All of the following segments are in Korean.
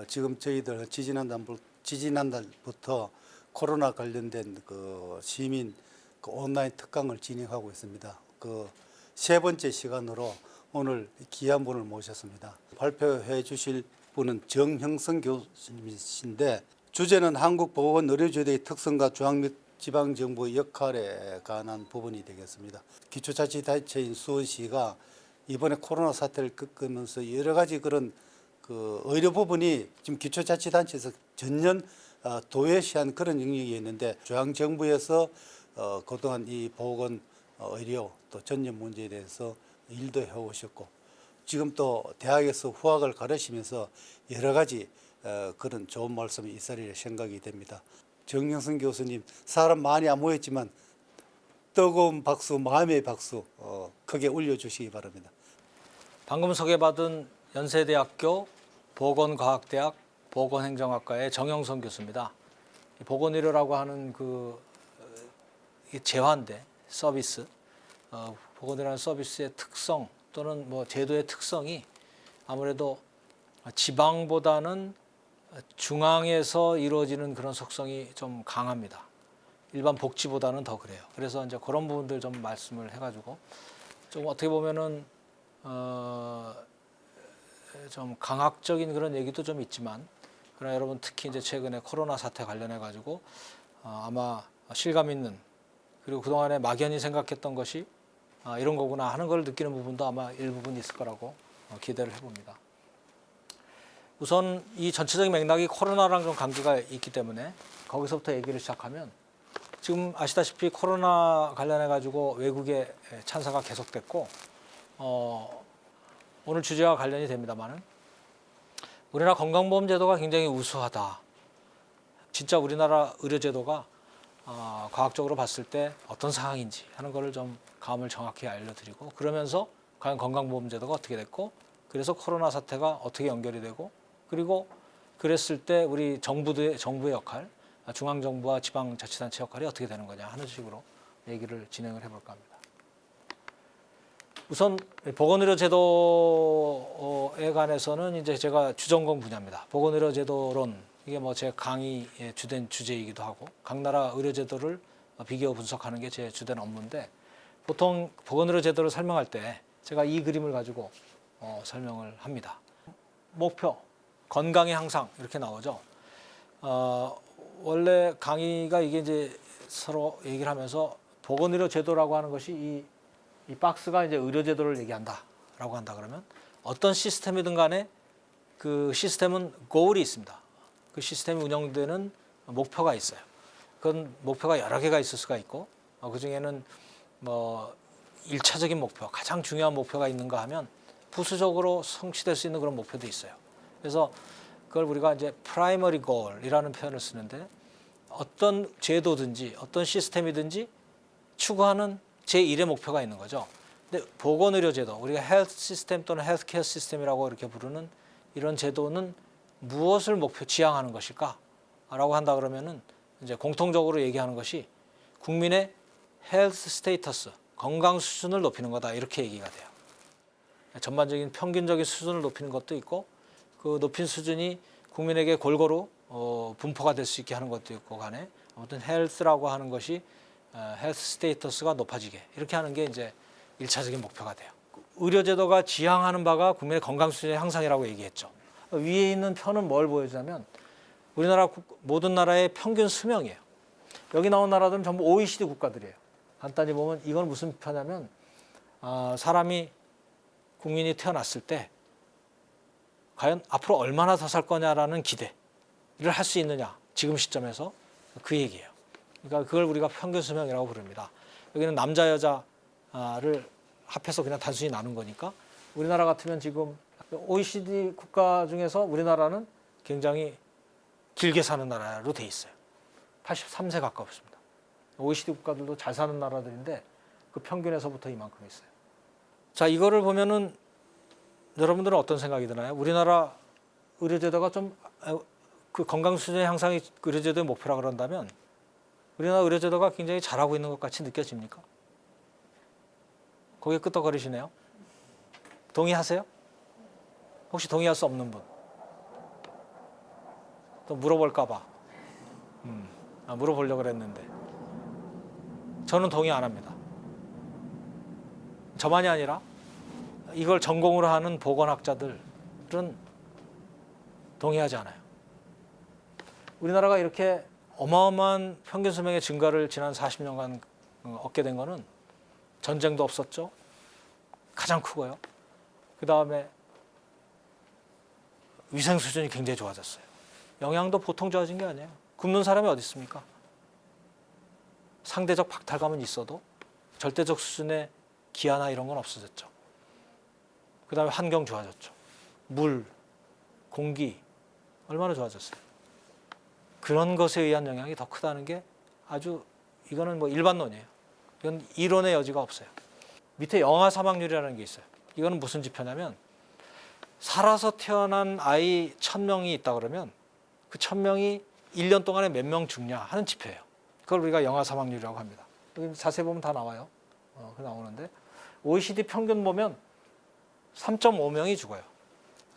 지금 저희들 지지난달부터 코로나 관련된 그 시민 그 온라인 특강을 진행하고 있습니다. 그 세 번째 시간으로 오늘 귀한 분을 모셨습니다. 발표해 주실 분은 정형성 교수님이신데 주제는 한국보건의료제도의 특성과 중앙 및 지방정부의 역할에 관한 부분이 되겠습니다. 기초자치단체인 수원시가 이번에 코로나 사태를 겪으면서 여러 가지 그런 그 의료 부분이 지금 기초자치단체에서 전년 도외시한 그런 영역이 있는데 중앙정부에서 그동안 이 보건 의료 또 전염 문제에 대해서 일도 해오셨고 지금 또 대학에서 후학을 가르치면서 여러 가지 그런 좋은 말씀이 있으리라 생각이 됩니다. 정영선 교수님 사람 많이 안 모였지만 뜨거운 박수, 마음의 박수 크게 올려주시기 바랍니다. 방금 소개받은 연세대학교 보건과학대학 보건행정학과의 정영선 교수입니다. 보건의료라고 하는 재환대 서비스, 보건의료라는 서비스의 특성 또는 뭐 제도의 특성이 아무래도 지방보다는 중앙에서 이루어지는 그런 속성이 좀 강합니다. 일반 복지보다는 더 그래요. 그래서 이제 그런 부분들 좀 말씀을 해가지고 좀 어떻게 보면은 좀 강학적인 그런 얘기도 좀 있지만 그러나 여러분 특히 이제 최근에 코로나 사태 관련해 가지고 아마 실감 있는 그리고 그동안에 막연히 생각했던 것이 이런 거구나 하는 걸 느끼는 부분도 아마 일부분 있을 거라고 기대를 해봅니다. 우선 이 전체적인 맥락이 코로나랑 좀 관계가 있기 때문에 거기서부터 얘기를 시작하면 지금 아시다시피 코로나 관련해 가지고 외국의 찬사가 계속됐고 오늘 주제와 관련이 됩니다만은 우리나라 건강보험제도가 굉장히 우수하다. 진짜 우리나라 의료제도가 과학적으로 봤을 때 어떤 상황인지 하는 것을 좀 감을 정확히 알려드리고 그러면서 과연 건강보험제도가 어떻게 됐고 그래서 코로나 사태가 어떻게 연결이 되고 그리고 그랬을 때 우리 정부의 역할, 중앙정부와 지방자치단체 역할이 어떻게 되는 거냐 하는 식으로 얘기를 진행을 해볼까 합니다. 우선 보건의료제도에 관해서는 이제 제가 주전공 분야입니다. 보건의료제도론 이게 뭐 제 강의의 주된 주제이기도 하고 각 나라 의료제도를 비교 분석하는 게 제 주된 업무인데 보통 보건의료제도를 설명할 때 제가 이 그림을 가지고 설명을 합니다. 목표, 건강의 향상 이렇게 나오죠. 원래 강의가 이게 이제 서로 얘기를 하면서 보건의료제도라고 하는 것이 이 박스가 이제 의료제도를 얘기한다라고 한다 그러면 어떤 시스템이든 간에 그 시스템은 goal이 있습니다. 그 시스템이 운영되는 목표가 있어요. 그건 목표가 여러 개가 있을 수가 있고 그 중에는 뭐 1차적인 목표, 가장 중요한 목표가 있는가 하면 부수적으로 성취될 수 있는 그런 목표도 있어요. 그래서 그걸 우리가 이제 primary goal이라는 표현을 쓰는데 어떤 제도든지 어떤 시스템이든지 추구하는 제1의 목표가 있는 거죠. 근데 보건의료제도, 우리가 헬스 시스템 또는 헬스케어 시스템이라고 이렇게 부르는 이런 제도는 무엇을 지향하는 것일까? 라고 한다 그러면은 이제 공통적으로 얘기하는 것이 국민의 헬스 스테이터스, 건강 수준을 높이는 거다. 이렇게 얘기가 돼요. 전반적인 평균적인 수준을 높이는 것도 있고 그 높인 수준이 국민에게 골고루 분포가 될 수 있게 하는 것도 있고 간에 아무튼 헬스라고 하는 것이 헬스 스테이터스가 높아지게 이렇게 하는 게 이제 1차적인 목표가 돼요. 의료제도가 지향하는 바가 국민의 건강 수준의 향상이라고 얘기했죠. 위에 있는 표는 뭘 보여주냐면 우리나라 모든 나라의 평균 수명이에요. 여기 나온 나라들은 전부 OECD 국가들이에요. 간단히 보면 이건 무슨 표냐면 사람이 국민이 태어났을 때 과연 앞으로 얼마나 더 살 거냐라는 기대를 할 수 있느냐 지금 시점에서 그 얘기예요. 그러니까 그걸 우리가 평균 수명이라고 부릅니다. 여기는 남자 여자를 합해서 그냥 단순히 나눈 거니까 우리나라 같으면 지금 OECD 국가 중에서 우리나라는 굉장히 길게 사는 나라로 돼 있어요. 83세 가까웠습니다. OECD 국가들도 잘 사는 나라들인데 그 평균에서부터 이만큼 있어요. 자, 이거를 보면은 여러분들은 어떤 생각이 드나요? 우리나라 의료제도가 좀 그 건강 수준의 향상이 의료제도의 목표라 그런다면 우리나라 의료제도가 굉장히 잘하고 있는 것 같이 느껴집니까? 거기에 끄떡거리시네요. 동의하세요? 혹시 동의할 수 없는 분? 또 물어볼까 봐 물어보려고 그랬는데 저는 동의 안 합니다. 저만이 아니라 이걸 전공으로 하는 보건학자들은 동의하지 않아요. 우리나라가 이렇게 어마어마한 평균 수명의 증가를 지난 40년간 얻게 된 거는 전쟁도 없었죠. 가장 크고요. 그 다음에 위생 수준이 굉장히 좋아졌어요. 영양도 보통 좋아진 게 아니에요. 굶는 사람이 어디 있습니까? 상대적 박탈감은 있어도 절대적 수준의 기아나 이런 건 없어졌죠. 그 다음에 환경 좋아졌죠. 물, 공기 얼마나 좋아졌어요. 그런 것에 의한 영향이 더 크다는 게 아주 이거는 뭐 일반론이에요. 이건 이론의 여지가 없어요. 밑에 영아 사망률이라는 게 있어요. 이거는 무슨 지표냐면 살아서 태어난 아이 1000명이 있다 그러면 그 1000명이 1년 동안에 몇 명 죽냐 하는 지표예요. 그걸 우리가 영아 사망률이라고 합니다. 여기 자세히 보면 다 나와요. 그 나오는데 OECD 평균 보면 3.5명이 죽어요.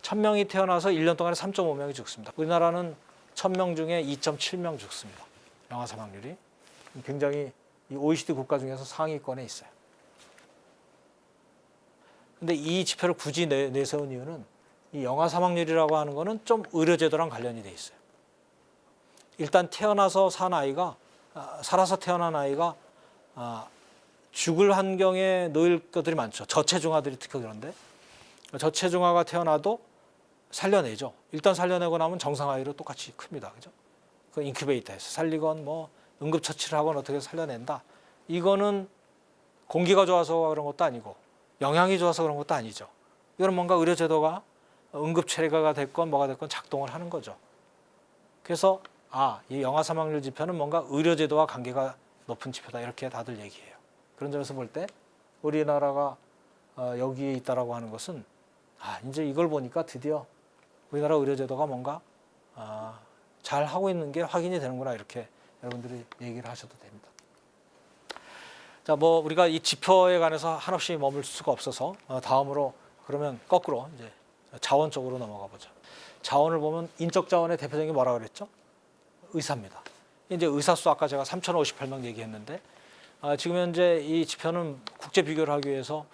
1000명이 태어나서 1년 동안에 3.5명이 죽습니다. 우리나라는 1000명 중에 2.7명 죽습니다. 영아 사망률이. 굉장히 이 OECD 국가 중에서 상위권에 있어요. 근데 이 지표를 굳이 내세운 이유는 이 영아 사망률이라고 하는 거는 좀 의료제도랑 관련이 돼 있어요. 일단 태어나서 산 아이가 살아서 태어난 아이가 죽을 환경에 놓일 것들이 많죠. 저체중아들이 특히 그런데 저체중아가 태어나도 살려내죠. 일단 살려내고 나면 정상 아이로 똑같이 큽니다. 그죠? 그 인큐베이터에서 살리건 뭐 응급처치를 하건 어떻게 살려낸다. 이거는 공기가 좋아서 그런 것도 아니고 영양이 좋아서 그런 것도 아니죠. 이거는 뭔가 의료제도가 응급체계가 됐건 뭐가 됐건 작동을 하는 거죠. 그래서 이 영아 사망률 지표는 뭔가 의료제도와 관계가 높은 지표다 이렇게 다들 얘기해요. 그런 점에서 볼 때 우리나라가 여기에 있다라고 하는 것은 이제 이걸 보니까 드디어 우리나라 의료제도가 뭔가 잘 하고 있는 게 확인이 되는구나 이렇게 여러분들이 얘기를 하셔도 됩니다. 자, 뭐 우리가 이 지표에 관해서 한없이 머물 수가 없어서 다음으로 그러면 거꾸로 이제 자원 쪽으로 넘어가 보죠. 자원을 보면 인적 자원의 대표적인 게 뭐라 그랬죠? 의사입니다. 이제 의사 수 아까 제가 3,058명 얘기했는데 지금 현재 이 지표는 국제 비교를 하기 위해서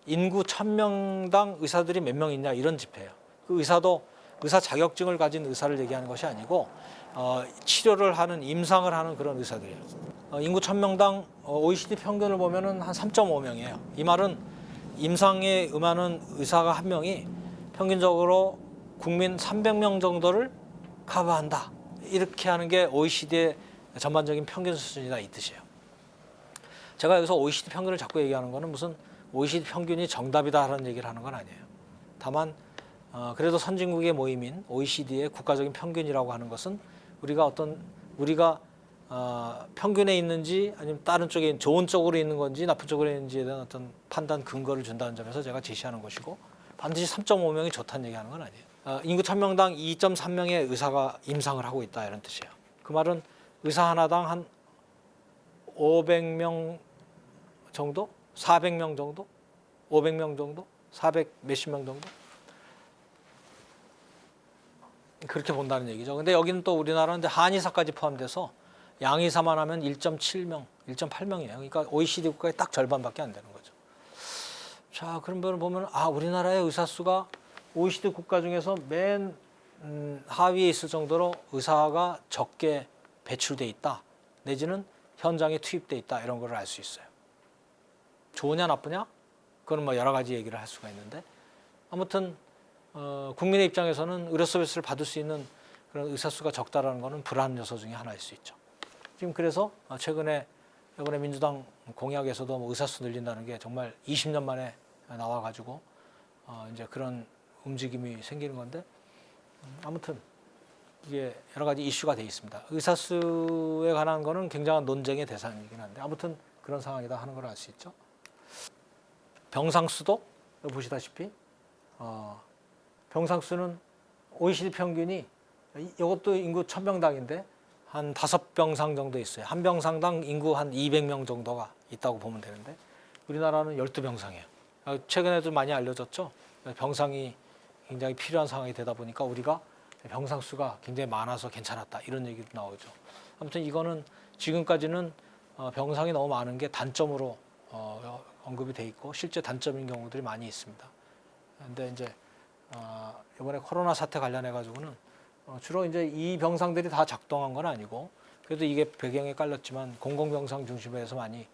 인구 1000명당 의사들이 몇 명 있냐 이런 지표예요. 그 의사도 의사 자격증을 가진 의사를 얘기하는 것이 아니고 치료를 하는 임상을 하는 그런 의사들이에요. 인구 1000명당 OECD 평균을 보면은 한 3.5명이에요. 이 말은 임상에 임하는 의사가 한 명이 평균적으로 국민 300명 정도를 커버한다. 이렇게 하는 게 OECD의 전반적인 평균 수준이다 이 뜻이에요. 제가 여기서 OECD 평균을 자꾸 얘기하는 거는 무슨 OECD 평균이 정답이다 하는 얘기를 하는 건 아니에요. 다만 그래도 선진국의 모임인 OECD의 국가적인 평균이라고 하는 것은 우리가 평균에 있는지 아니면 다른 쪽에 좋은 쪽으로 있는 건지 나쁜 쪽으로 있는지에 대한 어떤 판단 근거를 준다는 점에서 제가 제시하는 것이고 반드시 3.5명이 좋다는 얘기하는 건 아니에요. 인구 1000명당 2.3명의 의사가 임상을 하고 있다 이런 뜻이에요. 그 말은 의사 하나당 한 500명 정도? 400명 정도? 500명 정도? 400 몇십 명 정도? 그렇게 본다는 얘기죠. 근데 여기는 또 우리나라는 이제 한의사까지 포함돼서 양의사만 하면 1.7명, 1.8명이에요. 그러니까 OECD 국가의 딱 절반밖에 안 되는 거죠. 자, 그런 걸 보면 우리나라의 의사 수가 OECD 국가 중에서 맨 하위에 있을 정도로 의사가 적게 배출돼 있다. 내지는 현장에 투입돼 있다. 이런 걸 알 수 있어요. 좋으냐 나쁘냐? 그건 뭐 여러 가지 얘기를 할 수가 있는데 아무튼 국민의 입장에서는 의료 서비스를 받을 수 있는 그런 의사 수가 적다라는 것은 불안 요소 중에 하나일 수 있죠. 지금 그래서 최근에 이번에 민주당 공약에서도 뭐 의사 수 늘린다는 게 정말 20년 만에 나와가지고 이제 그런 움직임이 생기는 건데 아무튼 이게 여러 가지 이슈가 돼 있습니다. 의사 수에 관한 거는 굉장한 논쟁의 대상이긴 한데 아무튼 그런 상황이다 하는 걸 알 수 있죠. 병상 수도 보시다시피 병상 수는 OECD 평균이 이것도 인구 1000명당인데 한 5병상 정도 있어요. 한 병상당 인구 한 200명 정도가 있다고 보면 되는데 우리나라는 12병상이에요. 최근에도 많이 알려졌죠. 병상이 굉장히 필요한 상황이 되다 보니까 우리가 병상 수가 굉장히 많아서 괜찮았다 이런 얘기도 나오죠. 아무튼 이거는 지금까지는 병상이 너무 많은 게 단점으로 언급이 돼 있고 실제 단점인 경우들이 많이 있습니다. 근데 이제 이번에 코로나 사태 관련해 가지고는 주로 이제 이 병상들이 다 작동한 건 아니고 그래도 이게 배경에 깔렸지만 공공병상 중심으로 해서 많이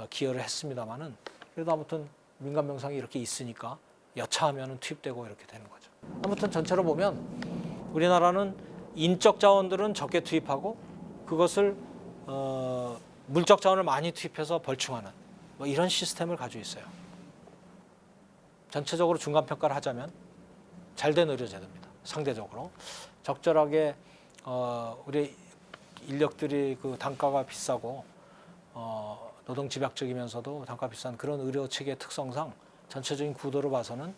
기여를 했습니다만은 그래도 아무튼 민간 병상이 이렇게 있으니까 여차하면은 투입되고 이렇게 되는 거죠. 아무튼 전체로 보면 우리나라는 인적 자원들은 적게 투입하고 그것을 물적 자원을 많이 투입해서 벌충하는 뭐 이런 시스템을 가지고 있어요. 전체적으로 중간 평가를 하자면 잘된 의료제도입니다. 상대적으로 적절하게 우리 인력들이 그 단가가 비싸고 노동 집약적이면서도 단가 비싼 그런 의료 체계의 특성상 전체적인 구도로 봐서는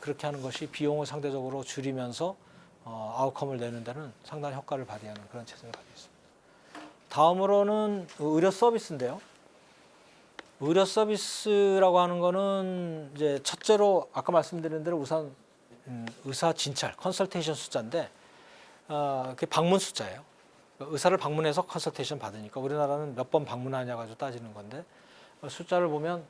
그렇게 하는 것이 비용을 상대적으로 줄이면서 아웃컴을 내는 데는 상당히 효과를 발휘하는 그런 체제를 가지고 있습니다. 다음으로는 의료 서비스인데요. 의료 서비스라고 하는 거는 이제 첫째로 아까 말씀드린 대로 우선 의사 진찰, 컨설테이션 숫자인데 그게 방문 숫자예요. 의사를 방문해서 컨설테이션 받으니까 우리나라는 몇 번 방문하냐 가지고 따지는 건데 숫자를 보면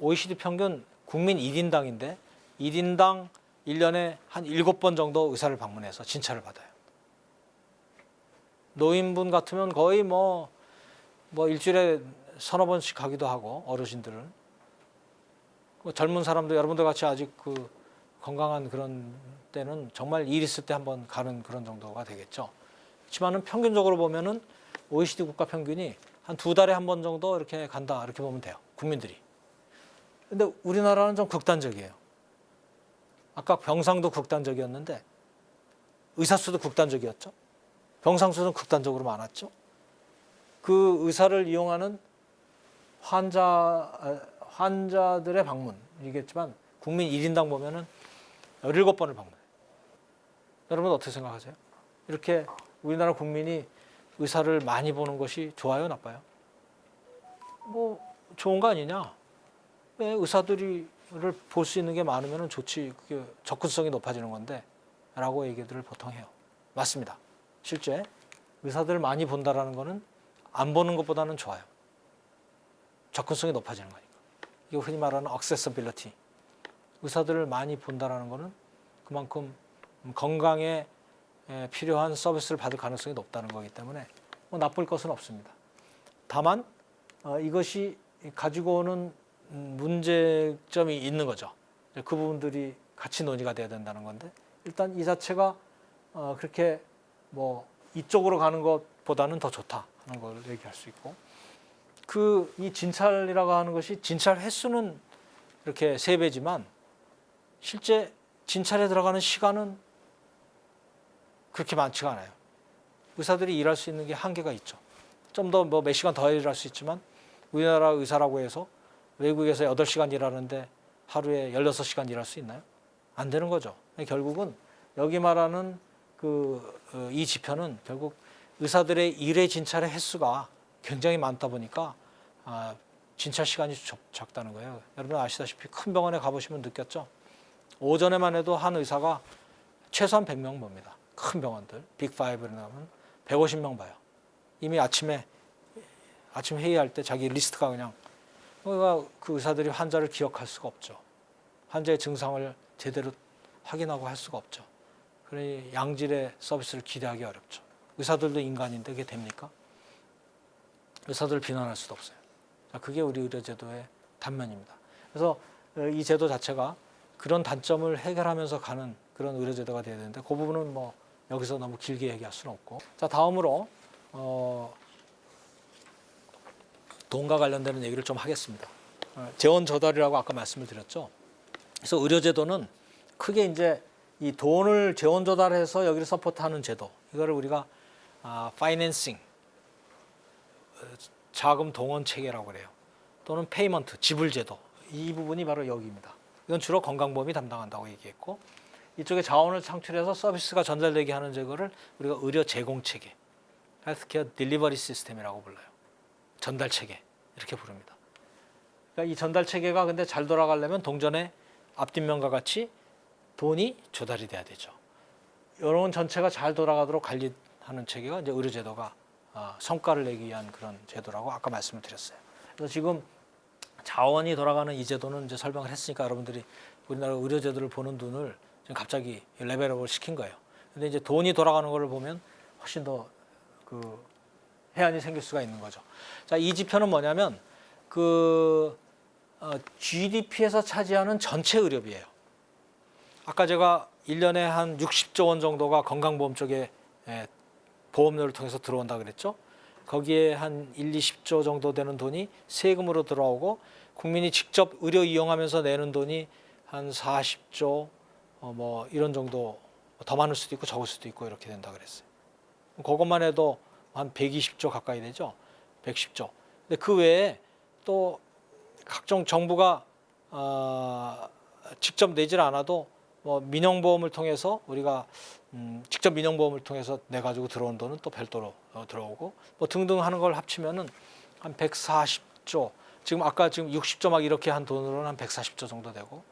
OECD 평균 국민 1인당인데 1인당 1년에 한 7번 정도 의사를 방문해서 진찰을 받아요. 노인분 같으면 거의 뭐 일주일에 서너 번씩 가기도 하고 어르신들은 젊은 사람도 여러분들 같이 아직 그 건강한 그런 때는 정말 일 있을 때 한번 가는 그런 정도가 되겠죠. 그렇지만은 평균적으로 보면은 OECD 국가 평균이 한 2달에 한 번 정도 이렇게 간다 이렇게 보면 돼요. 국민들이. 근데 우리나라는 좀 극단적이에요. 아까 병상도 극단적이었는데 의사 수도 극단적이었죠. 병상 수는 극단적으로 많았죠. 그 의사를 이용하는 환자들의 방문이겠지만 국민 1인당 보면은 17번을 방문해요. 여러분 어떻게 생각하세요? 이렇게 우리나라 국민이 의사를 많이 보는 것이 좋아요, 나빠요? 뭐 좋은 거 아니냐? 왜 의사들을 볼 수 있는 게 많으면 좋지. 그게 접근성이 높아지는 건데 라고 얘기들을 보통 해요. 맞습니다. 실제 의사들을 많이 본다라는 거는 안 보는 것보다는 좋아요. 접근성이 높아지는 거니까. 이게 흔히 말하는 accessibility. 의사들을 많이 본다라는 거는 그만큼 건강에 필요한 서비스를 받을 가능성이 높다는 거기 때문에 뭐 나쁠 것은 없습니다. 다만 이것이 가지고 오는 문제점이 있는 거죠. 그 부분들이 같이 논의가 돼야 된다는 건데 일단 이 자체가 그렇게 뭐 이쪽으로 가는 것보다는 더 좋다 하는 걸 얘기할 수 있고 이 진찰이라고 하는 것이 진찰 횟수는 이렇게 3배지만 실제 진찰에 들어가는 시간은 그렇게 많지가 않아요. 의사들이 일할 수 있는 게 한계가 있죠. 좀 더 몇 시간 더 일할 수 있지만 우리나라 의사라고 해서 외국에서 8시간 일하는데 하루에 16시간 일할 수 있나요? 안 되는 거죠. 결국은 여기 말하는 이 지표는 결국 의사들의 일의 진찰의 횟수가 굉장히 많다 보니까 진찰 시간이 작다는 거예요. 여러분 아시다시피 큰 병원에 가보시면 느꼈죠? 오전에만 해도 한 의사가 최소한 100명 봅니다. 큰 병원들, 빅5를 나오면 150명 봐요. 이미 아침 회의할 때 자기 리스트가 그냥 그 의사들이 환자를 기억할 수가 없죠. 환자의 증상을 제대로 확인하고 할 수가 없죠. 그러니 양질의 서비스를 기대하기 어렵죠. 의사들도 인간인데 그게 됩니까? 의사들을 비난할 수도 없어요. 그게 우리 의료제도의 단면입니다. 그래서 이 제도 자체가 그런 단점을 해결하면서 가는 그런 의료제도가 돼야 되는데 그 부분은 뭐 여기서 너무 길게 얘기할 수는 없고 자 다음으로 돈과 관련되는 얘기를 좀 하겠습니다. 재원 조달이라고 아까 말씀을 드렸죠. 그래서 의료제도는 크게 이제 이 돈을 재원 조달해서 여기를 서포트하는 제도 이거를 우리가 파이낸싱 자금 동원 체계라고 그래요. 또는 페이먼트 지불 제도 이 부분이 바로 여기입니다. 이건 주로 건강보험이 담당한다고 얘기했고 이쪽에 자원을 창출해서 서비스가 전달되게 하는 제거를 우리가 의료 제공 체계, 헬스케어 딜리버리 시스템이라고 불러요. 전달 체계 이렇게 부릅니다. 그러니까 이 전달 체계가 근데 잘 돌아가려면 동전의 앞뒷면과 같이 돈이 조달이 돼야 되죠. 여론 전체가 잘 돌아가도록 관리하는 체계가 이제 의료제도가 성과를 내기 위한 그런 제도라고 아까 말씀을 드렸어요. 그래서 지금 자원이 돌아가는 이 제도는 이제 설명을 했으니까 여러분들이 우리나라 의료제도를 보는 눈을 지금 갑자기 레벨업을 시킨 거예요. 근데 이제 돈이 돌아가는 거를 보면 훨씬 더 그 해안이 생길 수가 있는 거죠. 자, 이 지표는 뭐냐면 GDP에서 차지하는 전체 의료비예요. 아까 제가 1년에 한 60조 원 정도가 건강보험 쪽에 보험료를 통해서 들어온다 그랬죠. 거기에 한 1, 20조 정도 되는 돈이 세금으로 들어오고 국민이 직접 의료 이용하면서 내는 돈이 한 40조 뭐 이런 정도, 더 많을 수도 있고 적을 수도 있고 이렇게 된다 그랬어요. 그것만 해도 한 120조 가까이 되죠. 110조. 근데 그 외에 또 각종 정부가 직접 내질 않아도 뭐 민영보험을 통해서 우리가 직접 민영보험을 통해서 내 가지고 들어온 돈은 또 별도로 들어오고 뭐 등등 하는 걸 합치면은 한 140조. 지금 아까 지금 60조 막 이렇게 한 돈으로는 한 140조 정도 되고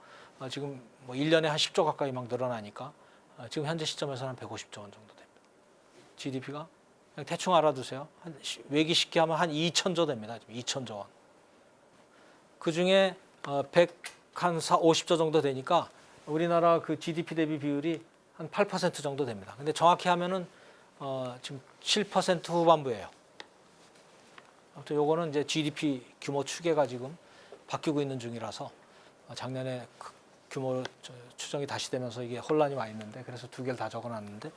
지금 뭐 1년에 한 10조 가까이 막 늘어나니까 지금 현재 시점에서는 한 150조 원 정도 됩니다. GDP가 그냥 대충 알아두세요. 외기 쉽게 하면 한 2천조 됩니다. 지금 2천조 원. 그 중에 150조 정도 되니까 우리나라 그 GDP 대비 비율이 한 8% 정도 됩니다. 근데 정확히 하면은 지금 7% 후반부예요. 아무튼 요거는 이제 GDP 규모 추계가 지금 바뀌고 있는 중이라서 작년에 규모 추정이 다시 되면서 이게 혼란이 와 있는데 그래서 두 개를 다 적어놨는데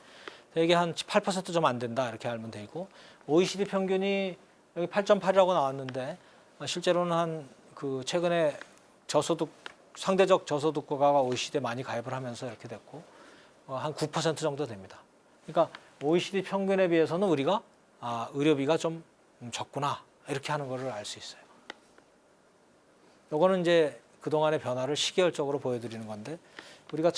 이게 한 8% 좀 안 된다 이렇게 알면 되고 OECD 평균이 여기 8.8이라고 나왔는데 실제로는 한 그 최근에 상대적 저소득 국가가 OECD에 많이 가입을 하면서 이렇게 됐고 한 9% 정도 됩니다. 그러니까 OECD 평균에 비해서는 우리가 의료비가 좀 적구나 이렇게 하는 거를 알 수 있어요. 요거는 이제 그동안의 변화를 시계열적으로 보여드리는 건데 우리가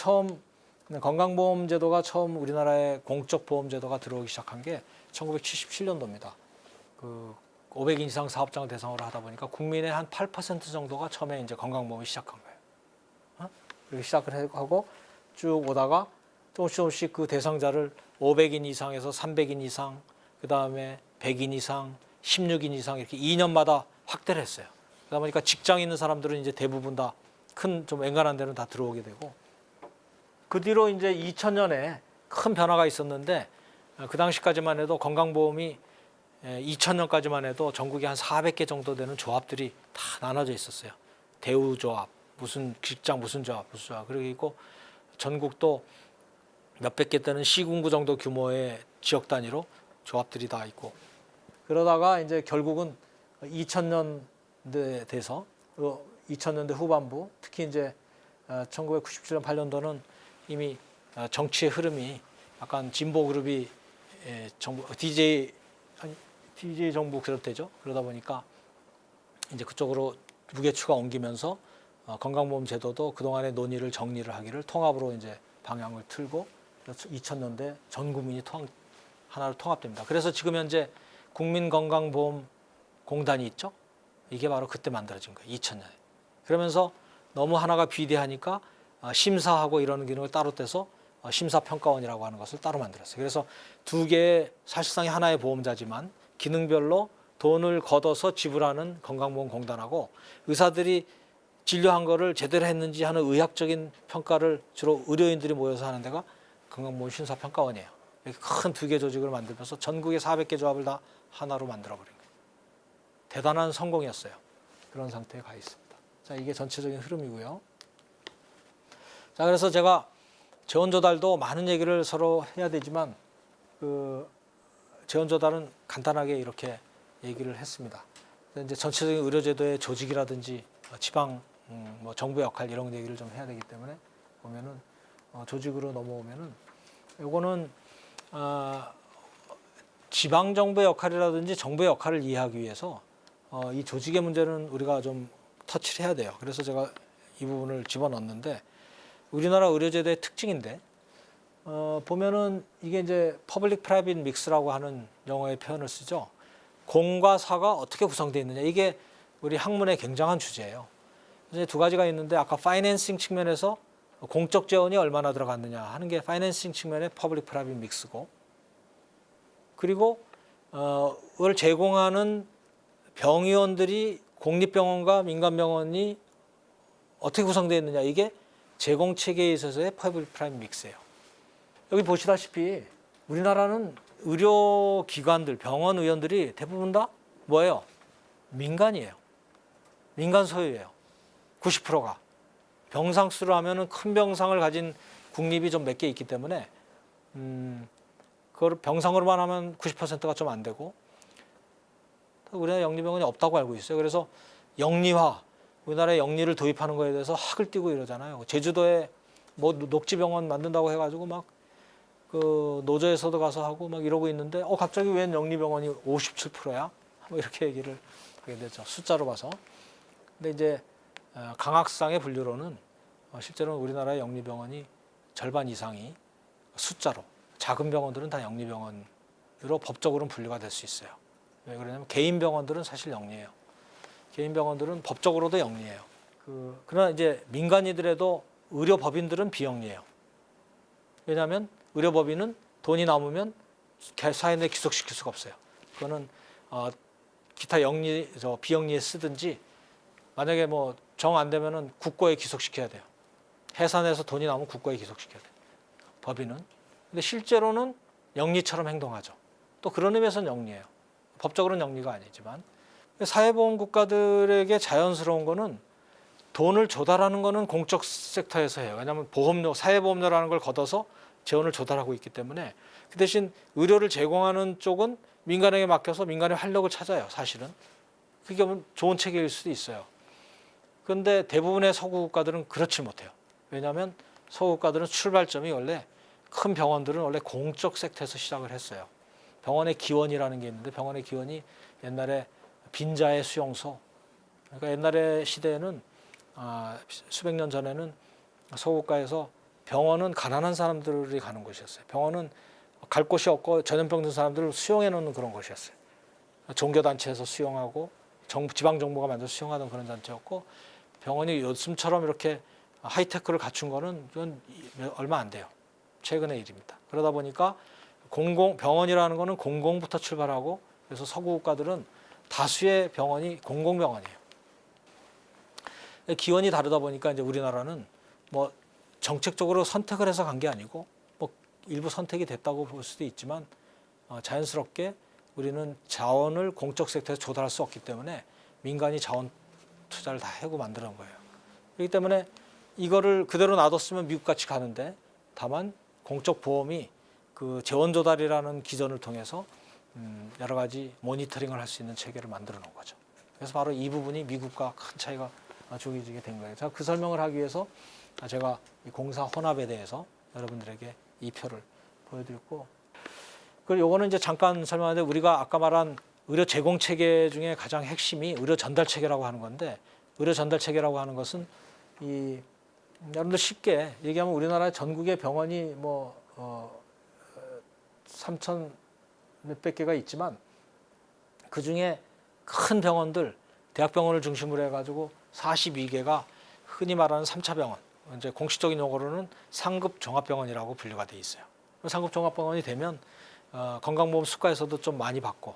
건강보험제도가 처음 우리나라의 공적 보험제도가 들어오기 시작한 게 1977년도입니다. 그 500인 이상 사업장을 대상으로 하다 보니까 국민의 한 8% 정도가 처음에 이제 건강보험을 시작한 거예요. 이렇게 시작을 하고 쭉 오다가 조금씩 그 대상자를 500인 이상에서 300인 이상, 그 다음에 100인 이상, 16인 이상 이렇게 2년마다 확대를 했어요. 그러다 보니까 직장 있는 사람들은 이제 대부분 다 큰 좀 앵간한 데는 다 들어오게 되고 그 뒤로 이제 2000년에 큰 변화가 있었는데 그 당시까지만 해도 건강보험이 2000년까지만 해도 전국에 한 400개 정도 되는 조합들이 다 나눠져 있었어요. 대우조합, 무슨 직장 무슨 조합, 무슨 조합. 그리고 전국도 몇백 개 되는 시군구 정도 규모의 지역 단위로 조합들이 다 있고 그러다가 이제 결국은 2000년대 돼서 2000년대 후반부 특히 이제 1997년 8년도는 이미 정치의 흐름이 약간 진보 그룹이 정부 DJ 정부 그럴 때죠. 그러다 보니까 이제 그쪽으로 무게추가 옮기면서 건강보험 제도도 그동안의 논의를 정리를 하기를 통합으로 이제 방향을 틀고 2000년대 전 국민이 하나로 통합됩니다. 그래서 지금 현재 국민건강보험공단이 있죠. 이게 바로 그때 만들어진 거예요. 2000년에. 그러면서 너무 하나가 비대하니까 심사하고 이러는 기능을 따로 떼서 심사평가원이라고 하는 것을 따로 만들었어요. 그래서 두 개의 사실상 하나의 보험자지만 기능별로 돈을 걷어서 지불하는 건강보험공단하고 의사들이 진료한 거를 제대로 했는지 하는 의학적인 평가를 주로 의료인들이 모여서 하는 데가 건강보험 심사평가원이에요. 이렇게 큰 두 개 조직을 만들면서 전국의 400개 조합을 다 하나로 만들어버린 거예요. 대단한 성공이었어요. 그런 상태에 가 있습니다. 자, 이게 전체적인 흐름이고요. 자, 그래서 제가 재원 조달도 많은 얘기를 서로 해야 되지만 그 재원 조달은 간단하게 이렇게 얘기를 했습니다. 이제 전체적인 의료제도의 조직이라든지 지방 뭐 정부 역할 이런 얘기를 좀 해야 되기 때문에 보면은 조직으로 넘어오면은 요거는 지방 정부의 역할이라든지 정부의 역할을 이해하기 위해서 이 조직의 문제는 우리가 좀 터치를 해야 돼요. 그래서 제가 이 부분을 집어넣었는데 우리나라 의료제도의 특징인데 보면은 이게 이제 퍼블릭 프라이빗 믹스라고 하는 영어의 표현을 쓰죠. 공과 사가 어떻게 구성되어 있느냐 이게 우리 학문의 굉장한 주제예요. 이제 두 가지가 있는데 아까 파이낸싱 측면에서 공적 재원이 얼마나 들어갔느냐 하는 게 파이낸싱 측면의 퍼블릭 프라이빗 믹스고, 그리고 그걸 제공하는 병의원들이 공립병원과 민간병원이 어떻게 구성되어 있느냐, 이게 제공 체계에 있어서의 퍼블릭 프라이빗 믹스예요. 여기 보시다시피 우리나라는 의료기관들, 병원 의원들이 대부분 다 뭐예요? 민간이에요. 민간 소유예요. 90%가. 병상 수로 하면은 큰 병상을 가진 국립이 좀 몇 개 있기 때문에 그걸 병상으로만 하면 90%가 좀 안 되고, 우리나라 영리병원이 없다고 알고 있어요. 그래서 영리화, 우리나라에 영리를 도입하는 거에 대해서 학을 띄고 이러잖아요. 제주도에 뭐 녹지병원 만든다고 해가지고 막 그 노조에서도 가서 하고 막 이러고 있는데 갑자기 웬 영리병원이 57%야? 뭐 이렇게 얘기를 하게 되죠. 숫자로 봐서. 근데 이제 강학상의 분류로는 실제로는 우리나라의 영리병원이 절반 이상이 숫자로, 작은 병원들은 다 영리병원으로 법적으로는 분류가 될 수 있어요. 왜 그러냐면 개인 병원들은 사실 영리해요. 개인 병원들은 법적으로도 영리해요. 그러나 이제 민간이더라도 의료법인들은 비영리해요. 왜냐하면 의료법인은 돈이 남으면 사회 내에 귀속시킬 수가 없어요. 그거는 기타 비영리에 쓰든지, 만약에 뭐 정 안 되면은 국고에 귀속시켜야 돼요. 해산해서 돈이 남으면 국고에 귀속시켜야 돼요. 법인은. 근데 실제로는 영리처럼 행동하죠. 또 그런 의미에서는 영리해요. 법적으로는 영리가 아니지만. 사회보험 국가들에게 자연스러운 거는 돈을 조달하는 거는 공적 섹터에서 해요. 왜냐하면 보험료, 사회보험료라는 걸 걷어서 재원을 조달하고 있기 때문에. 그 대신 의료를 제공하는 쪽은 민간에게 맡겨서 민간의 활력을 찾아요. 사실은. 그게 좋은 체계일 수도 있어요. 그런데 대부분의 서구 국가들은 그렇지 못해요. 왜냐하면 서구 국가들은 출발점이 원래, 큰 병원들은 원래 공적 섹터에서 시작을 했어요. 병원의 기원이라는 게 있는데, 병원의 기원이 옛날에 빈자의 수용소. 그러니까 옛날의 시대에는 수백 년 전에는 서구 국가에서 병원은 가난한 사람들이 가는 곳이었어요. 병원은 갈 곳이 없고 전염병 든 사람들을 수용해 놓는 그런 곳이었어요. 종교단체에서 수용하고 지방정부가 만들어서 수용하던 그런 단체였고, 병원이 요즘처럼 이렇게 하이테크를 갖춘 거는 이건 얼마 안 돼요. 최근의 일입니다. 그러다 보니까 병원이라는 거는 공공부터 출발하고, 그래서 서구 국가들은 다수의 병원이 공공병원이에요. 기원이 다르다 보니까 이제 우리나라는 뭐 정책적으로 선택을 해서 간 게 아니고, 뭐 일부 선택이 됐다고 볼 수도 있지만, 자연스럽게 우리는 자원을 공적 섹터에서 조달할 수 없기 때문에 민간이 자원 투자를 다 하고 만드는 거예요. 그렇기 때문에 이거를 그대로 놔뒀으면 미국같이 가는데, 다만 공적 보험이 그 재원 조달이라는 기전을 통해서 여러 가지 모니터링을 할 수 있는 체계를 만들어 놓은 거죠. 그래서 바로 이 부분이 미국과 큰 차이가 조기지게 된 거예요. 그 설명을 하기 위해서 제가 이 공사 혼합에 대해서 여러분들에게 이 표를 보여드렸고, 그리고 요거는 이제 잠깐 설명하는데, 우리가 아까 말한 의료 제공 체계 중에 가장 핵심이 의료 전달 체계라고 하는 건데, 의료 전달 체계라고 하는 것은 여러분들 쉽게 얘기하면 우리나라 전국의 병원이 뭐 3천 몇백 개가 있지만, 그 중에 큰 병원들, 대학병원을 중심으로 해가지고 42개가 흔히 말하는 3차 병원, 이제 공식적인 용어로는 상급 종합병원이라고 분류가 돼 있어요. 상급 종합병원이 되면 건강보험 수가에서도 좀 많이 받고,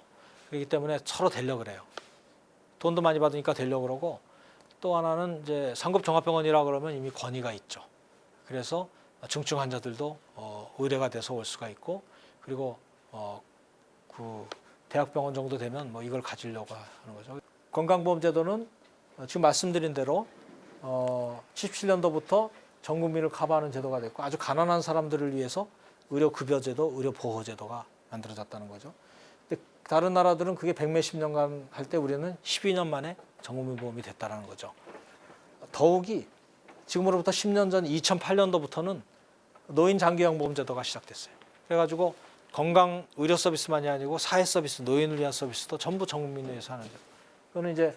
그렇기 때문에 서로 되려고 그래요. 돈도 많이 받으니까 되려고 그러고, 또 하나는 이제 상급 종합병원이라 그러면 이미 권위가 있죠. 그래서 중증 환자들도 의뢰가 돼서 올 수가 있고, 그리고 그 대학병원 정도 되면 뭐 이걸 가지려고 하는 거죠. 건강보험제도는 지금 말씀드린 대로 17년도부터 전 국민을 커버하는 제도가 됐고, 아주 가난한 사람들을 위해서 의료급여제도, 의료보호제도가 만들어졌다는 거죠. 근데 다른 나라들은 그게 백몇십 년간 할 때 우리는 12년 만에 전국민보험이 됐다는 거죠. 더욱이 지금으로부터 10년 전 2008년도부터는 노인장기형보험제도가 시작됐어요. 그래가지고 건강 의료 서비스만이 아니고 사회 서비스, 노인을 위한 서비스도 전부 전국민을 위해서 하는 거죠. 그거는 이제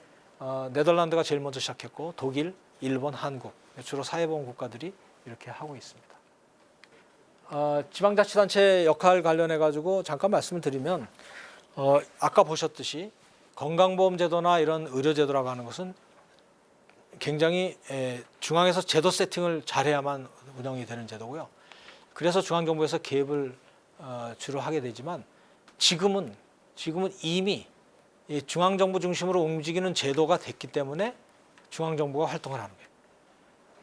네덜란드가 제일 먼저 시작했고, 독일, 일본, 한국, 주로 사회보험 국가들이 이렇게 하고 있습니다. 지방자치단체 역할 관련해 가지고 잠깐 말씀을 드리면, 아까 보셨듯이 건강보험제도나 이런 의료제도라고 하는 것은 굉장히 중앙에서 제도 세팅을 잘해야만 운영이 되는 제도고요. 그래서 중앙정부에서 개입을 주로 하게 되지만 지금은 이미 이 중앙정부 중심으로 움직이는 제도가 됐기 때문에 중앙정부가 활동을 하는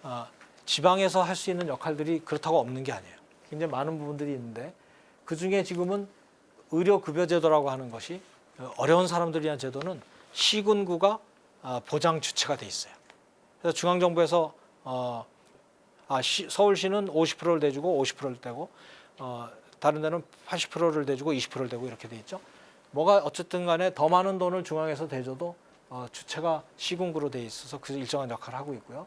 거예요. 지방에서 할 수 있는 역할들이 그렇다고 없는 게 아니에요. 굉장히 많은 부분들이 있는데 그중에 지금은 의료급여제도라고 하는 것이 어려운 사람들을 위한 제도는 시군구가 보장 주체가 돼 있어요. 그래서 중앙정부에서 서울시는 50%를 대주고 50%를 떼고 다른 데는 80%를 대주고 20%를 대고 이렇게 돼 있죠. 뭐가 어쨌든 간에 더 많은 돈을 중앙에서 대줘도 주체가 시군구로 돼 있어서 그 일정한 역할을 하고 있고요.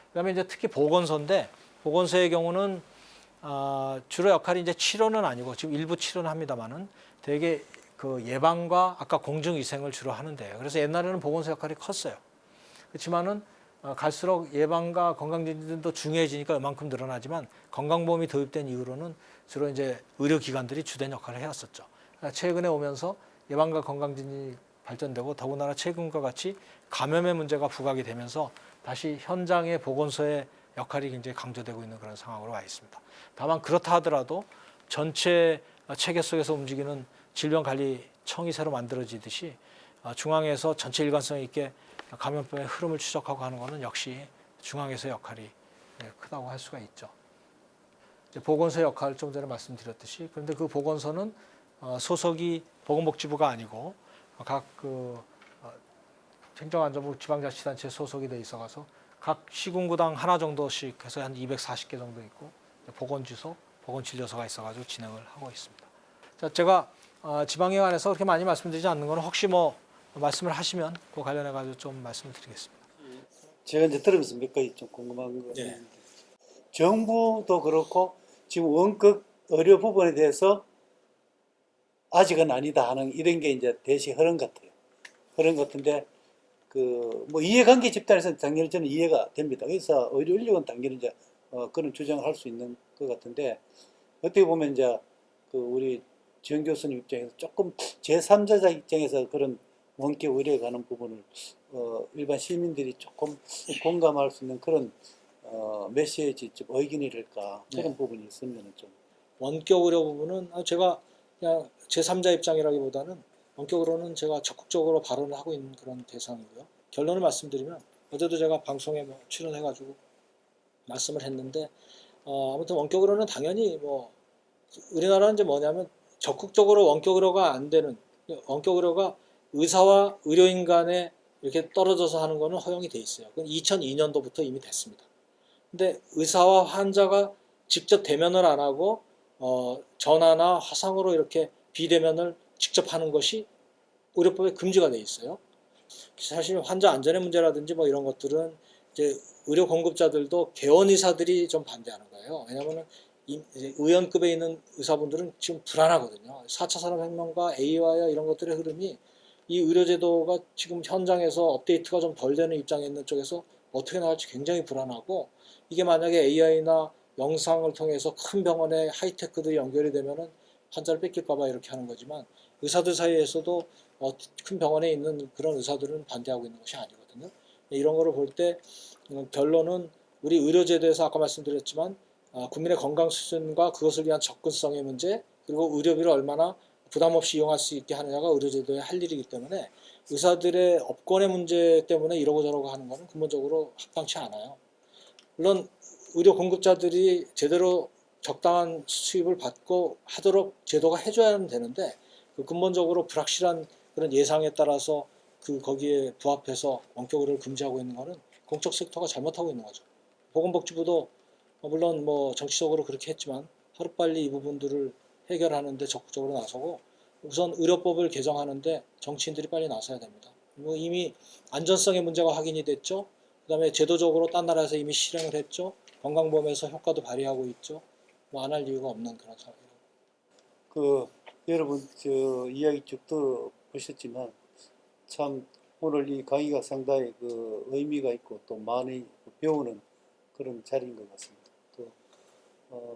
그다음에 이제 특히 보건소인데 보건소의 경우는 주로 역할이 이제 치료는 아니고 지금 일부 치료는 합니다만은 되게 그 예방과 아까 공중위생을 주로 하는데요. 그래서 옛날에는 보건소 역할이 컸어요. 그렇지만은 갈수록 예방과 건강진진도 중요해지니까 이만큼 늘어나지만 건강보험이 도입된 이후로는 주로 이제 의료기관들이 주된 역할을 해왔었죠. 최근에 오면서 예방과 건강진진이 발전되고 더군다나 최근과 같이 감염의 문제가 부각이 되면서 다시 현장의 보건소의 역할이 굉장히 강조되고 있는 그런 상황으로 와 있습니다. 다만 그렇다 하더라도 전체 체계 속에서 움직이는 질병관리청이 새로 만들어지듯이 중앙에서 전체 일관성 있게 감염병의 흐름을 추적하고 하는 것은 역시 중앙에서의 역할이 크다고 할 수가 있죠. 보건소의 역할 좀 전에 말씀드렸듯이 그런데 그 보건소는 소속이 보건복지부가 아니고 각 행정안전부 지방자치단체에 소속이 돼 있어가서 각 시군구당 하나 정도씩 해서 한 240개 정도 있고 보건주소, 보건진료소가 있어가지고 진행을 하고 있습니다. 자, 제가 지방에 관해서 그렇게 많이 말씀드리지 않는 건 혹시 뭐 말씀을 하시면 그 관련해 가지고 좀 말씀을 드리겠습니다. 제가 이제 들으면서 몇 가지 좀 궁금한 거 네. 있는데 정부도 그렇고 지금 원격 의료 부분에 대해서 아직은 아니다 하는 이런 게 이제 대시 흐름 같아요. 흐름 같은데 그 뭐 이해관계 집단에서는 당연히 저는 이해가 됩니다. 그래서 의료 인력은 당연히 이제 그런 주장을 할 수 있는 것 같은데 어떻게 보면 이제 그 우리 지원 교수님 입장에서 조금 제3자자 입장에서 그런 원격 의료에 가는 부분을 일반 시민들이 조금 공감할 수 있는 그런 메시지 좀 의견이랄까 그런 네. 부분이 있으면 좀 원격 의료 부분은 제가 그냥 제3자 입장이라기보다는 원격으로는 제가 적극적으로 발언을 하고 있는 그런 대상이고요. 결론을 말씀드리면 어제도 제가 방송에 출연해가지고 말씀을 했는데 아무튼 원격으로는 당연히 뭐 우리나라는 이제 뭐냐면 적극적으로 원격 의료가 안 되는 원격 의료가 의사와 의료인 간에 이렇게 떨어져서 하는 거는 허용이 돼 있어요. 그건 2002년도부터 이미 됐습니다. 근데 의사와 환자가 직접 대면을 안 하고 전화나 화상으로 이렇게 비대면을 직접 하는 것이 의료법에 금지가 돼 있어요. 사실 환자 안전의 문제라든지 뭐 이런 것들은 이제 의료 공급자들도 개원 의사들이 좀 반대하는 거예요. 왜냐하면 의원급에 있는 의사분들은 지금 불안하거든요. 4차 산업혁명과 AI와 이런 것들의 흐름이 이 의료제도가 지금 현장에서 업데이트가 좀 덜 되는 입장에 있는 쪽에서 어떻게 나갈지 굉장히 불안하고 이게 만약에 AI나 영상을 통해서 큰 병원에 하이테크들이 연결이 되면은 환자를 뺏길까봐 이렇게 하는 거지만 의사들 사이에서도 큰 병원에 있는 그런 의사들은 반대하고 있는 것이 아니거든요. 이런 거를 볼 때 결론은 우리 의료제도에서 아까 말씀드렸지만 국민의 건강 수준과 그것을 위한 접근성의 문제 그리고 의료비를 얼마나 부담 없이 이용할 수 있게 하느냐가 의료제도의 할 일이기 때문에 의사들의 업권의 문제 때문에 이러고 저러고 하는 것은 근본적으로 합당치 않아요. 물론 의료 공급자들이 제대로 적당한 수입을 받고 하도록 제도가 해줘야 되는데 그 근본적으로 불확실한 그런 예상에 따라서 거기에 부합해서 원격 의료를 금지하고 있는 것은 공적 섹터가 잘못하고 있는 거죠. 보건복지부도 물론 뭐 정치적으로 그렇게 했지만 하루빨리 이 부분들을 해결하는데 적극적으로 나서고 우선 의료법을 개정하는데 정치인들이 빨리 나서야 됩니다. 뭐 이미 안전성의 문제가 확인이 됐죠. 그다음에 제도적으로 딴 나라에서 이미 실행을 했죠. 건강보험에서 효과도 발휘하고 있죠. 뭐 안 할 이유가 없는 그런 상황이에요. 그 여러분 저 이야기 쭉 들어보셨지만 참 오늘 이 강의가 상당히 그 의미가 있고 또 많이 배우는 그런 자리인 것 같습니다. 또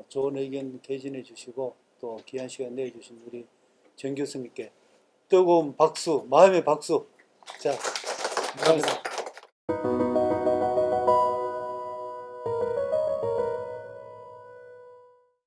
좋은 의견 개진해 주시고 또 귀한 시간 내주신 우리 정 교수님께 뜨거운 박수, 마음의 박수. 자, 감사합니다.